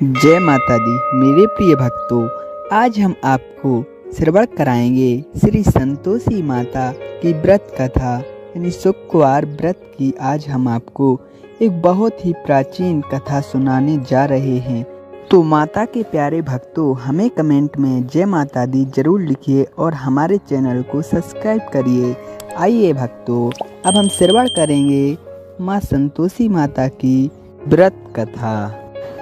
जय माता दी। मेरे प्रिय भक्तों, आज हम आपको श्रवण कराएंगे श्री संतोषी माता की व्रत कथा यानी शुक्रवार व्रत की। आज हम आपको एक बहुत ही प्राचीन कथा सुनाने जा रहे हैं। तो माता के प्यारे भक्तों, हमें कमेंट में जय माता दी जरूर लिखिए और हमारे चैनल को सब्सक्राइब करिए। आइए भक्तों, अब हम श्रवण करेंगे माँ संतोषी माता की व्रत कथा।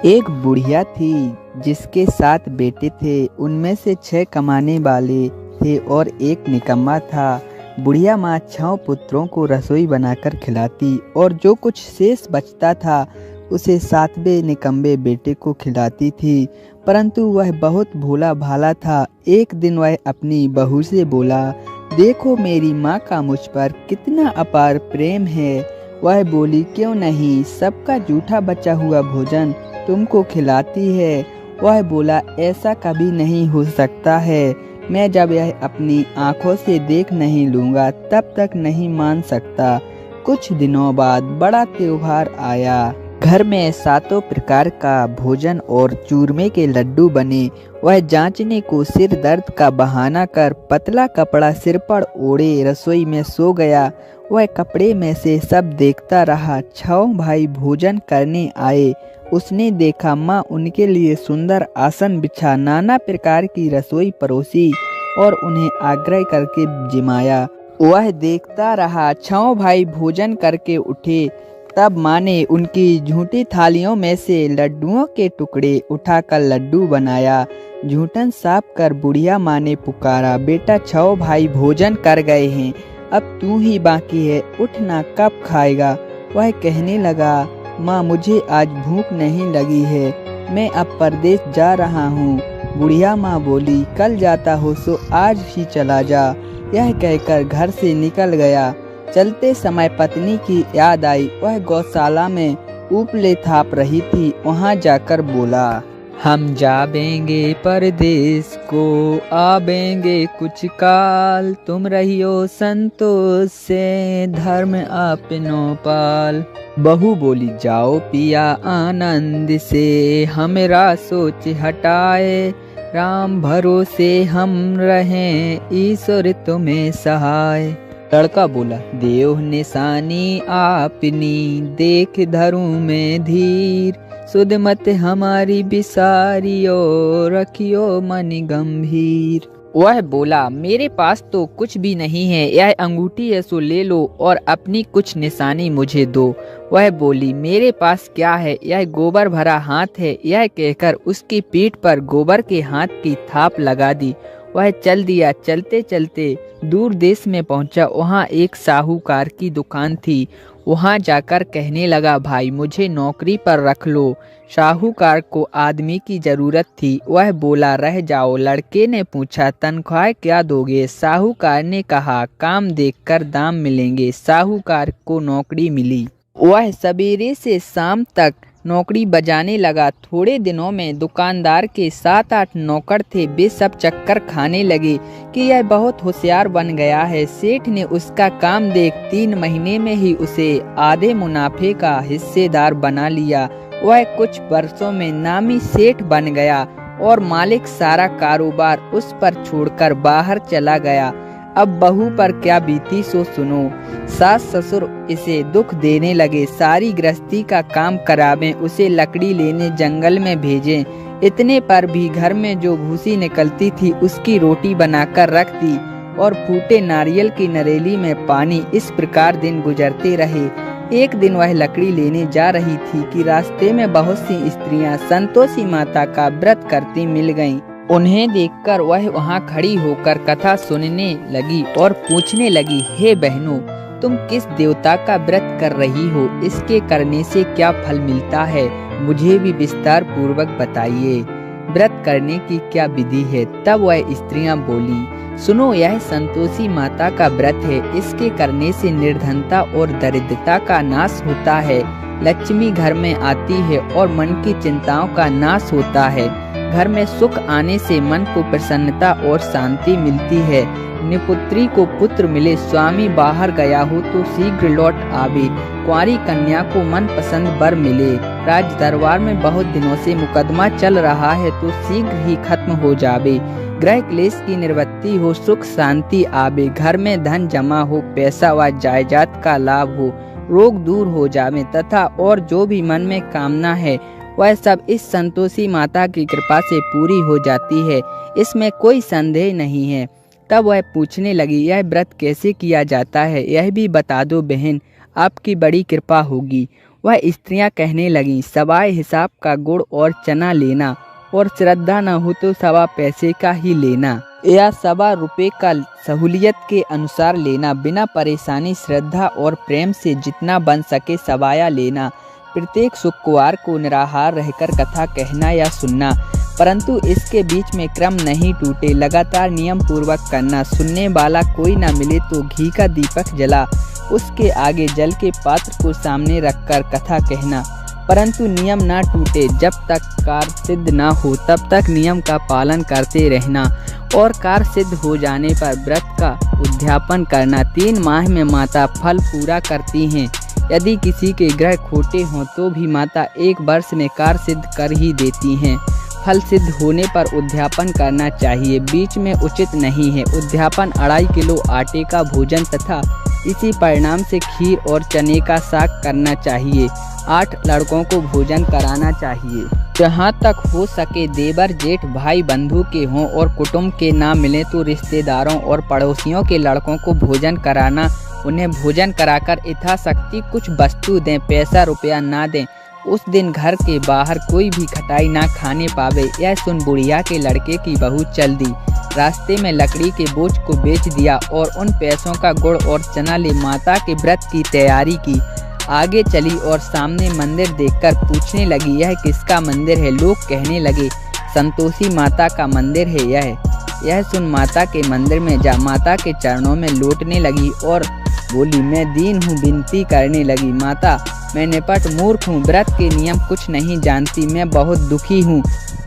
एक बुढ़िया थी जिसके 7 बेटे थे। उनमें से 6 कमाने वाले थे और एक निकम्मा था। बुढ़िया माँ 6 पुत्रों को रसोई बनाकर खिलाती और जो कुछ शेष बचता था उसे 7वें निकम्मे बेटे को खिलाती थी। परंतु वह बहुत भोला भाला था। एक दिन वह अपनी बहू से बोला, देखो मेरी माँ का मुझ पर कितना अपार प्रेम है। वह बोली, क्यों नहीं, सबका जूठा बचा हुआ भोजन तुमको खिलाती है। वह बोला, ऐसा कभी नहीं हो सकता है। मैं जब यह अपनी आंखों से देख नहीं लूँगा तब तक नहीं मान सकता। कुछ दिनों बाद बड़ा त्योहार आया। घर में 7 प्रकार का भोजन और चूरमे के लड्डू बने। वह जांचने को सिर दर्द का बहाना कर पतला कपड़ा सिर पर ओढ़े रसोई में सो गया। वह कपड़े में से सब देखता रहा। 6 भाई भोजन करने आए। उसने देखा माँ उनके लिए सुंदर आसन बिछा नाना प्रकार की रसोई परोसी और उन्हें आग्रह करके जिमाया। वह देखता रहा। 6 भाई भोजन करके उठे। तब माँ ने उनकी झूठी थालियों में से लड्डुओं के टुकड़े उठाकर लड्डू बनाया। झूठन साफ कर बुढ़िया माँ ने पुकारा, बेटा 6 भाई भोजन कर गए हैं, अब तू ही बाकी है, उठना, कब खाएगा। वह कहने लगा, माँ मुझे आज भूख नहीं लगी है, मैं अब परदेश जा रहा हूँ। बुढ़िया माँ बोली, कल जाता हो सो आज ही चला जा। यह कहकर घर से निकल गया। चलते समय पत्नी की याद आई। वह गौशाला में उपले थाप रही थी। वहाँ जाकर बोला, हम जाबेंगे परदेश को, आबेंगे कुछ काल, तुम रहियो संतोष से, धर्म आपनो पाल। बहू बोली, जाओ पिया आनंद से, हमेरा सोच हटाए, राम भरोसे हम रहें, ईश्वर तुम्हें सहाय। लड़का बोला, देव निशानी आपनी, देख धरूं में धीर, सुध मत हमारी बिसारियो, रखियो मन गंभीर। वह बोला, मेरे पास तो कुछ भी नहीं है, यह अंगूठी है सो ले लो और अपनी कुछ निशानी मुझे दो। वह बोली, मेरे पास क्या है, यह गोबर भरा हाथ है। यह कहकर उसकी पीठ पर गोबर के हाथ की थाप लगा दी। वह चल दिया। चलते चलते दूर देश में पहुंचा। वहां एक साहूकार की दुकान थी। वहां जाकर कहने लगा, भाई मुझे नौकरी पर रख लो। साहूकार को आदमी की जरूरत थी। वह बोला, रह जाओ। लड़के ने पूछा, तनख्वाह क्या दोगे? साहूकार ने कहा, काम देखकर दाम मिलेंगे। साहूकार को नौकरी मिली। वह सवेरे से शाम तक नौकरी बजाने लगा। थोड़े दिनों में दुकानदार के 7-8 नौकर थे। वे सब चक्कर खाने लगे कि यह बहुत होशियार बन गया है। सेठ ने उसका काम देख 3 महीने में ही उसे आधे मुनाफे का हिस्सेदार बना लिया। वह कुछ वर्षों में नामी सेठ बन गया और मालिक सारा कारोबार उस पर छोड़कर बाहर चला गया। अब बहू पर क्या बीती सो सुनो। सास ससुर इसे दुख देने लगे। सारी गृहस्थी का काम करावें, उसे लकड़ी लेने जंगल में भेजें। इतने पर भी घर में जो भूसी निकलती थी उसकी रोटी बनाकर रख दी और फूटे नारियल की नरेली में पानी। इस प्रकार दिन गुजरते रहे। एक दिन वह लकड़ी लेने जा रही थी कि रास्ते में बहुत सी स्त्रियां संतोषी माता का व्रत करती मिल गईं। उन्हें देखकर वह वहां खड़ी होकर कथा सुनने लगी और पूछने लगी, हे बहनों, तुम किस देवता का व्रत कर रही हो? इसके करने से क्या फल मिलता है? मुझे भी विस्तार पूर्वक बताइए। व्रत करने की क्या विधि है? तब वह स्त्रियां बोली, सुनो, यह संतोषी माता का व्रत है। इसके करने से निर्धनता और दरिद्रता का नाश होता है। लक्ष्मी घर में आती है और मन की चिंताओं का नाश होता है। घर में सुख आने से मन को प्रसन्नता और शांति मिलती है। निपुत्री को पुत्र मिले, स्वामी बाहर गया हो तो शीघ्र लौट आवे, कुंवारी कन्या को मन पसंद वर मिले, राज दरबार में बहुत दिनों से मुकदमा चल रहा है, तो शीघ्र ही खत्म हो जावे। ग्रह क्लेश की निवृत्ति हो, सुख शांति आवे, घर में धन जमा हो, पैसा व जायदाद का लाभ हो, रोग दूर हो जावे तथा और जो भी मन में कामना है वह सब इस संतोषी माता की कृपा से पूरी हो जाती है, इसमें कोई संदेह नहीं है। तब वह पूछने लगी, यह व्रत कैसे किया जाता है, यह भी बता दो बहन, आपकी बड़ी कृपा होगी। वह स्त्रियां कहने लगीं, सवाए हिसाब का गुड़ और चना लेना, और श्रद्धा न हो तो 1.25 पैसे का ही लेना, या 1.25 रुपये का सहूलियत के अनुसार लेना। बिना परेशानी श्रद्धा और प्रेम से जितना बन सके सवाया लेना। प्रत्येक शुक्रवार को निराहार रहकर कथा कहना या सुनना, परंतु इसके बीच में क्रम नहीं टूटे, लगातार नियम पूर्वक करना। सुनने वाला कोई न मिले तो घी का दीपक जला उसके आगे जल के पात्र को सामने रखकर कथा कहना, परंतु नियम ना टूटे। जब तक कार्य सिद्ध ना हो तब तक नियम का पालन करते रहना, और कार्य सिद्ध हो जाने पर व्रत का उद्यापन करना। 3 माह में माता फल पूरा करती हैं। यदि किसी के ग्रह खोटे हों तो भी माता 1 वर्ष में कार्य सिद्ध कर ही देती हैं। फल सिद्ध होने पर उद्यापन करना चाहिए, बीच में उचित नहीं है। उद्यापन 2.5 किलो आटे का भोजन तथा इसी परिणाम से खीर और चने का साग करना चाहिए। 8 लड़कों को भोजन कराना चाहिए। जहाँ तक हो सके देवर जेठ भाई बंधु के हों, और कुटुंब के ना मिले तो रिश्तेदारों और पड़ोसियों के लड़कों को भोजन कराना। उन्हें भोजन कराकर यथाशक्ति कुछ वस्तु दें, पैसा रुपया ना दें। उस दिन घर के बाहर कोई भी खटाई ना खाने पावे। यह सुन बुढ़िया के लड़के की बहू चल दी। रास्ते में लकड़ी के बोझ को बेच दिया और उन पैसों का गुड़ और चना ले माता के व्रत की तैयारी की। आगे चली और सामने मंदिर देखकर पूछने लगी, यह किसका मंदिर है? लोग कहने लगे, संतोषी माता का मंदिर है यह सुन माता के मंदिर में जा माता के चरणों में लौटने लगी और बोली, मैं दीन हूँ। विनती करने लगी, माता मैं निपट मूर्ख हूँ, व्रत के नियम कुछ नहीं जानती, मैं बहुत दुखी हूँ।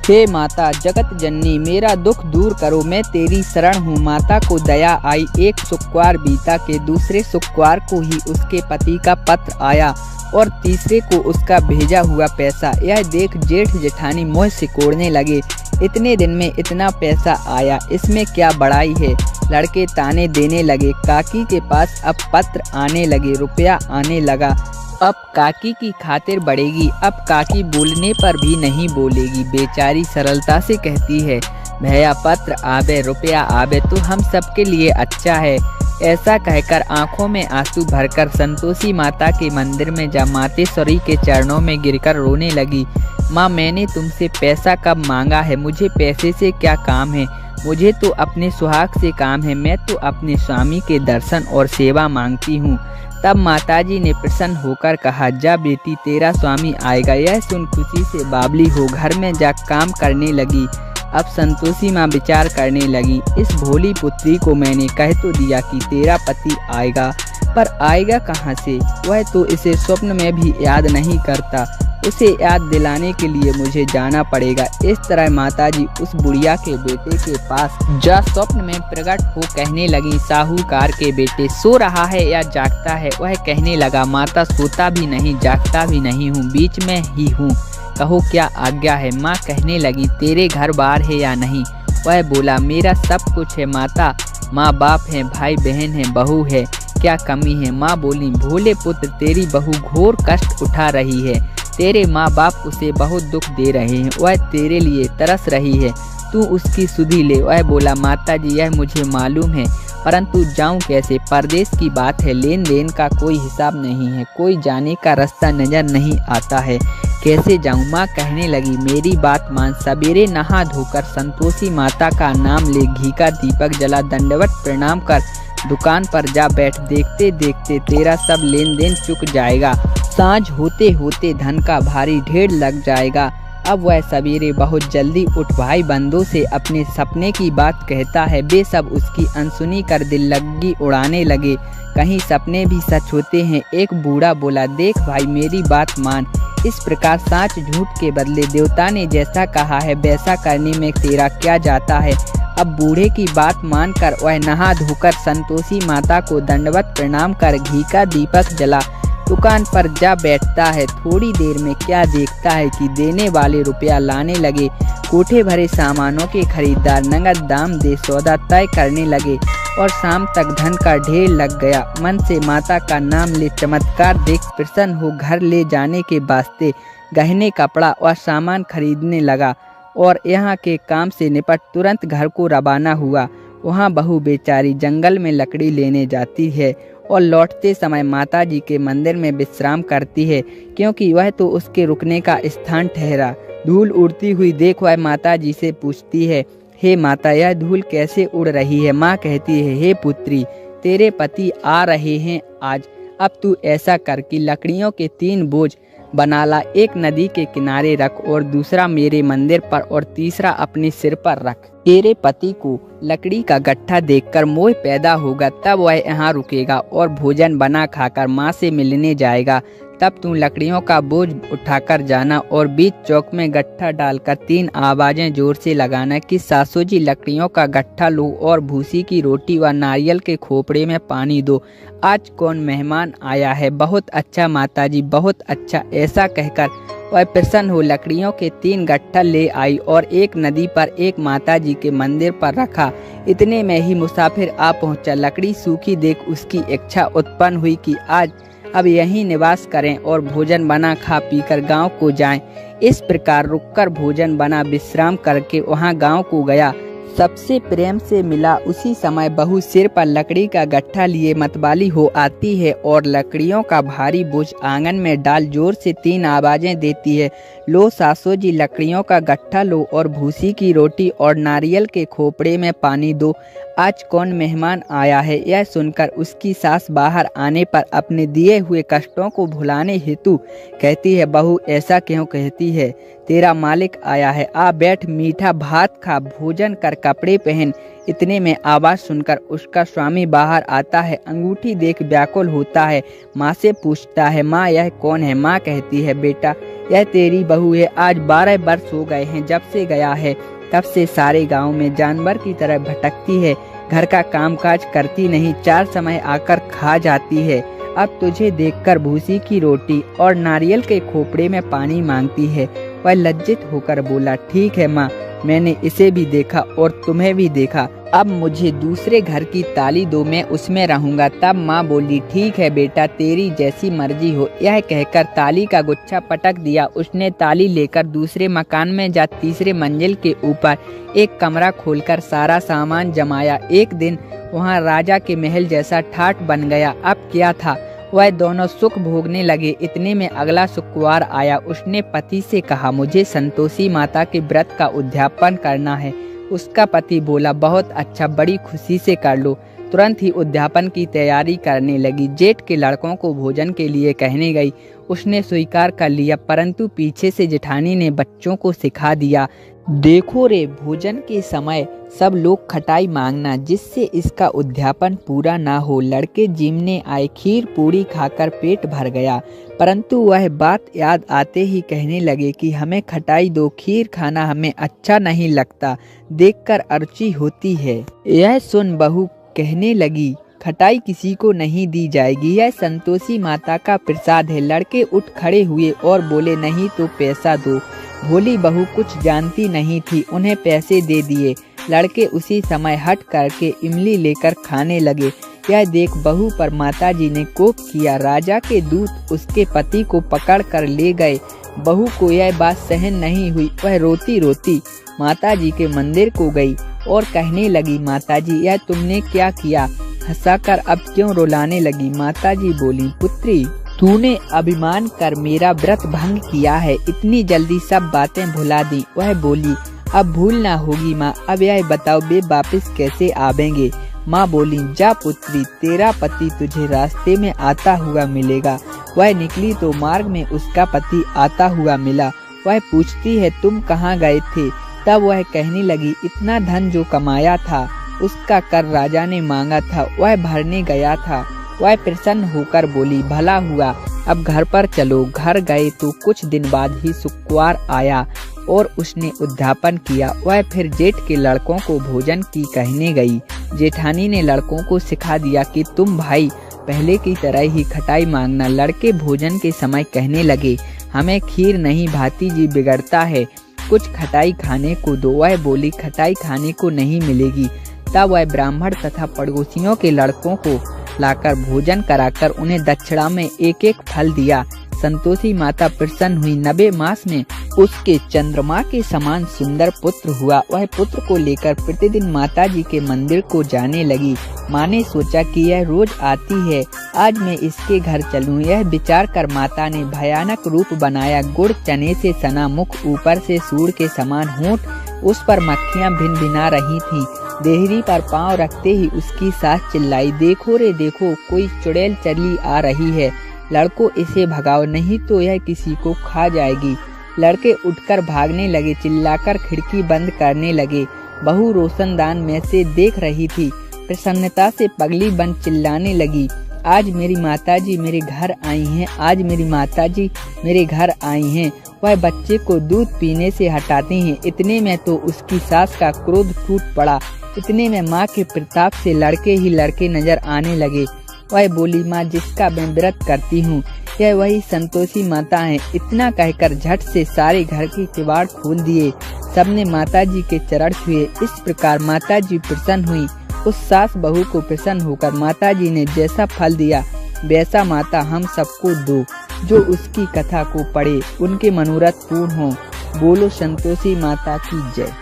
हे माता जगत जननी, मेरा दुख दूर करो, मैं तेरी शरण हूँ। माता को दया आई। एक शुक्रवार बीता के दूसरे शुक्रवार को ही उसके पति का पत्र आया और तीसरे को उसका भेजा हुआ पैसा। यह देख जेठ जेठानी मुँह सिकोड़ने लगे, इतने दिन में इतना पैसा आया, इसमें क्या बड़ाई है? लड़के ताने देने लगे। काकी के पास अब पत्र आने लगे, रुपया आने लगा। अब काकी की खातिर बढ़ेगी। अब काकी बोलने पर भी नहीं बोलेगी। बेचारी सरलता से कहती है, भैया पत्र आवे रुपया आवे तो हम सबके लिए अच्छा है। ऐसा कहकर आंखों में आंसू भरकर संतोषी माता के मंदिर में जा मातेश्वरी के चरणों में गिरकर रोने लगी। माँ, मैंने तुमसे पैसा कब मांगा है? मुझे पैसे से क्या काम है? मुझे तो अपने सुहाग से काम है। मैं तो अपने स्वामी के दर्शन और सेवा मांगती हूँ। तब माताजी ने प्रसन्न होकर कहा, जा बेटी, तेरा स्वामी आएगा। यह सुन खुशी से बावली हो घर में जा काम करने लगी। अब संतोषी माँ विचार करने लगी, इस भोली पुत्री को मैंने कह तो दिया कि तेरा पति आएगा, पर आएगा कहाँ से? वह तो इसे स्वप्न में भी याद नहीं करता। उसे याद दिलाने के लिए मुझे जाना पड़ेगा। इस तरह माताजी उस बुढ़िया के बेटे के पास जा स्वप्न में प्रकट हो कहने लगी, साहूकार के बेटे सो रहा है या जागता है? वह कहने लगा, माता सोता भी नहीं जागता भी नहीं हूँ, बीच में ही हूँ, कहो क्या आज्ञा है? माँ कहने लगी, तेरे घर बार है या नहीं? वह बोला, मेरा सब कुछ है माता, माँ बाप है, भाई बहन है, बहू है, क्या कमी है? माँ बोली, भोले पुत्र, तेरी बहू घोर कष्ट उठा रही है। तेरे माँ बाप उसे बहुत दुख दे रहे हैं। वह तेरे लिए तरस रही है, तू उसकी सुधि ले। वह बोला, माता जी यह मुझे मालूम है, परंतु जाऊं कैसे? परदेश की बात है, लेन देन का कोई हिसाब नहीं है, कोई जाने का रास्ता नजर नहीं आता है, कैसे जाऊं? माँ कहने लगी, मेरी बात मान, सवेरे नहा धोकर संतोषी माता का नाम ले, घी का दीपक जला, दंडवत प्रणाम कर दुकान पर जा बैठ। देखते देखते तेरा सब लेन देन चुक जाएगा। सांझ होते होते धन का भारी ढेर लग जाएगा। अब वह सवेरे बहुत जल्दी उठ भाई बंधु से अपने सपने की बात कहता है। वे सब उसकी अनसुनी कर दिल लगी उड़ाने लगे, कहीं सपने भी सच होते हैं। एक बूढ़ा बोला, देख भाई मेरी बात मान, इस प्रकार साँच झूठ के बदले देवता ने जैसा कहा है वैसा करने में तेरा क्या जाता है? अब बूढ़े की बात मानकर वह नहा धोकर संतोषी माता को दंडवत प्रणाम कर घी का दीपक जला, दुकान पर जा बैठता है। थोड़ी देर में क्या देखता है कि देने वाले रुपया लाने लगे। कोठे भरे सामानों के खरीदार नगद दाम दे सौदा तय करने लगे और शाम तक धन का ढेर लग गया। मन से माता का नाम ले चमत्कार देख प्रसन्न हो घर ले जाने के वास्ते गहने, कपड़ा और सामान खरीदने लगा और यहाँ के काम से निपट तुरंत घर को रवाना हुआ। वहाँ बहू बेचारी जंगल में लकड़ी लेने जाती है और लौटते समय माताजी के मंदिर में विश्राम करती है, क्योंकि वह तो उसके रुकने का स्थान ठहरा। धूल उड़ती हुई देख वह माताजी से पूछती है, हे माता, यह धूल कैसे उड़ रही है? माँ कहती है, हे पुत्री, तेरे पति आ रहे हैं आज। अब तू ऐसा कर कि लकड़ियों के 3 बोझ बना ला। एक नदी के किनारे रख और दूसरा मेरे मंदिर पर और तीसरा अपने सिर पर रख। तेरे पति को लकड़ी का गट्ठा देखकर मोह पैदा होगा, तब वह यहाँ रुकेगा और भोजन बना खाकर माँ से मिलने जाएगा। तब तू लकड़ियों का बोझ उठाकर जाना और बीच चौक में गट्ठा डालकर 3 आवाजें जोर से लगाना कि सासू जी लकड़ियों का गट्ठा लो और भूसी की रोटी व नारियल के खोपड़े में पानी दो। आज कौन मेहमान आया है? बहुत अच्छा माताजी, बहुत अच्छा। ऐसा कहकर वह प्रसन्न हो लकड़ियों के 3 गट्ठा ले आई और एक नदी पर एक माताजी के मंदिर पर रखा। इतने में ही मुसाफिर आ पहुंचा। लकड़ी सूखी देख उसकी इच्छा उत्पन्न हुई कि आज अब यहीं निवास करें और भोजन बना खा पीकर गांव को जाएं। इस प्रकार रुककर भोजन बना विश्राम करके वहां गांव को गया। सबसे प्रेम से मिला। उसी समय बहू सिर पर लकड़ी का गट्ठा लिए मतवाली हो आती है और लकड़ियों का भारी बोझ आंगन में डाल जोर से 3 आवाजें देती है, लो सासू जी लकड़ियों का गट्ठा लो और भूसी की रोटी और नारियल के खोपड़े में पानी दो। आज कौन मेहमान आया है? यह सुनकर उसकी सास बाहर आने पर अपने दिए हुए कष्टों को भुलाने हेतु कहती है, बहू ऐसा क्यों कहती है? तेरा मालिक आया है, आ बैठ, मीठा भात खा, भोजन कर, कपड़े पहन। इतने में आवाज सुनकर उसका स्वामी बाहर आता है। अंगूठी देख व्याकुल होता है। माँ से पूछता है, माँ यह कौन है? माँ कहती है, बेटा यह तेरी बहू है। आज 12 वर्ष हो गए हैं जब से गया है, तब से सारे गांव में जानवर की तरह भटकती है। घर का कामकाज करती नहीं, 4 समय आकर खा जाती है। अब तुझे देखकर भूसी की रोटी और नारियल के खोपड़े में पानी मांगती है। वह लज्जित होकर बोला, ठीक है माँ, मैंने इसे भी देखा और तुम्हें भी देखा। अब मुझे दूसरे घर की ताली दो, मैं उसमें रहूंगा। तब माँ बोली, ठीक है बेटा, तेरी जैसी मर्जी हो। यह कहकर ताली का गुच्छा पटक दिया। उसने ताली लेकर दूसरे मकान में जा तीसरे मंजिल के ऊपर एक कमरा खोलकर सारा सामान जमाया। एक दिन वहाँ राजा के महल जैसा ठाठ बन गया। अब क्या था, वह दोनों सुख भोगने लगे। इतने में अगला शुक्रवार आया। उसने पति से कहा, मुझे संतोषी माता के व्रत का उद्यापन करना है। उसका पति बोला, बहुत अच्छा, बड़ी खुशी से कर लो। तुरंत ही उद्यापन की तैयारी करने लगी। जेठ के लड़कों को भोजन के लिए कहने गई। उसने स्वीकार कर लिया, परंतु पीछे से जेठानी ने बच्चों को सिखा दिया, देखो रे, भोजन के समय सब लोग खटाई मांगना, जिससे इसका उद्यापन पूरा ना हो। लड़के जिमने आए, खीर पूड़ी खाकर पेट भर गया, परंतु वह बात याद आते ही कहने लगे कि हमें खटाई दो, खीर खाना हमें अच्छा नहीं लगता, देखकर अरुचि होती है। यह सुन बहू कहने लगी, खटाई किसी को नहीं दी जाएगी, यह संतोषी माता का प्रसाद है। लड़के उठ खड़े हुए और बोले, नहीं तो पैसा दो। भोली बहू कुछ जानती नहीं थी, उन्हें पैसे दे दिए। लड़के उसी समय हट करके इमली लेकर खाने लगे। यह देख बहू पर माताजी ने कोप किया। राजा के दूत उसके पति को पकड़ कर ले गए। बहू को यह बात सहन नहीं हुई। वह रोती रोती माताजी के मंदिर को गई और कहने लगी, माताजी यह तुमने क्या किया? हंसाकर अब क्यों रुलाने लगी? माताजी बोली, पुत्री तूने अभिमान कर मेरा व्रत भंग किया है, इतनी जल्दी सब बातें भुला दी। वह बोली, अब भूलना होगी माँ, अब यह बताओ वे वापस कैसे आवेंगे? माँ बोली, जा पुत्री, तेरा पति तुझे रास्ते में आता हुआ मिलेगा। वह निकली तो मार्ग में उसका पति आता हुआ मिला। वह पूछती है, तुम कहाँ गए थे? तब वह कहने लगी, इतना धन जो कमाया था उसका कर राजा ने मांगा था, वह भरने गया था। वह प्रसन्न होकर बोली, भला हुआ, अब घर पर चलो। घर गए तो कुछ दिन बाद ही शुक्रवार आया और उसने उद्यापन किया। वह फिर जेठ के लड़कों को भोजन की कहने गई। जेठानी ने लड़कों को सिखा दिया कि तुम भाई पहले की तरह ही खटाई मांगना। लड़के भोजन के समय कहने लगे, हमें खीर नहीं भाती जी, बिगड़ता है, कुछ खटाई खाने को दो। वह बोली, खटाई खाने को नहीं मिलेगी। तब वह ब्राह्मण तथा पड़ोसियों के लड़कों को लाकर भोजन कराकर उन्हें दक्षिणा में एक एक फल दिया। संतोषी माता प्रसन्न हुई। 90 मास में उसके चंद्रमा के समान सुंदर पुत्र हुआ। वह पुत्र को लेकर प्रतिदिन माता जी के मंदिर को जाने लगी। माँ ने सोचा कि यह रोज आती है, आज मैं इसके घर चलूं। यह विचार कर माता ने भयानक रूप बनाया। गुड़ चने से सना मुख, ऊपर से सूर के समान होंठ, उस पर मक्खियां भिनभिना रही थीं। देहरी पर पांव रखते ही उसकी सास चिल्लाई, देखो रे देखो, कोई चुड़ैल चली आ रही है, लड़कों इसे भगाओ, नहीं तो यह किसी को खा जाएगी। लड़के उठकर भागने लगे, चिल्लाकर खिड़की बंद करने लगे। बहू रोशनदान में से देख रही थी, प्रसन्नता से पगली बन चिल्लाने लगी, आज मेरी माताजी मेरे घर आई हैं, आज मेरी माताजी मेरे घर आई हैं। वह बच्चे को दूध पीने से हटाते हैं। इतने में तो उसकी सास का क्रोध टूट पड़ा। इतने में माँ के प्रताप से लड़के ही लड़के नजर आने लगे। वह बोली, माँ जिसका मैं व्रत करती हूँ, यह वही संतोषी माता है। इतना कहकर झट से सारे घर के किवाड़ खोल दिए। सबने माताजी के चरण छुए। इस प्रकार माताजी प्रसन्न हुई। उस सास बहू को प्रसन्न होकर माताजी ने जैसा फल दिया वैसा माता हम सबको दो। जो उसकी कथा को पढ़े उनके मनोरथ पूर्ण हो। बोलो संतोषी माता की जय।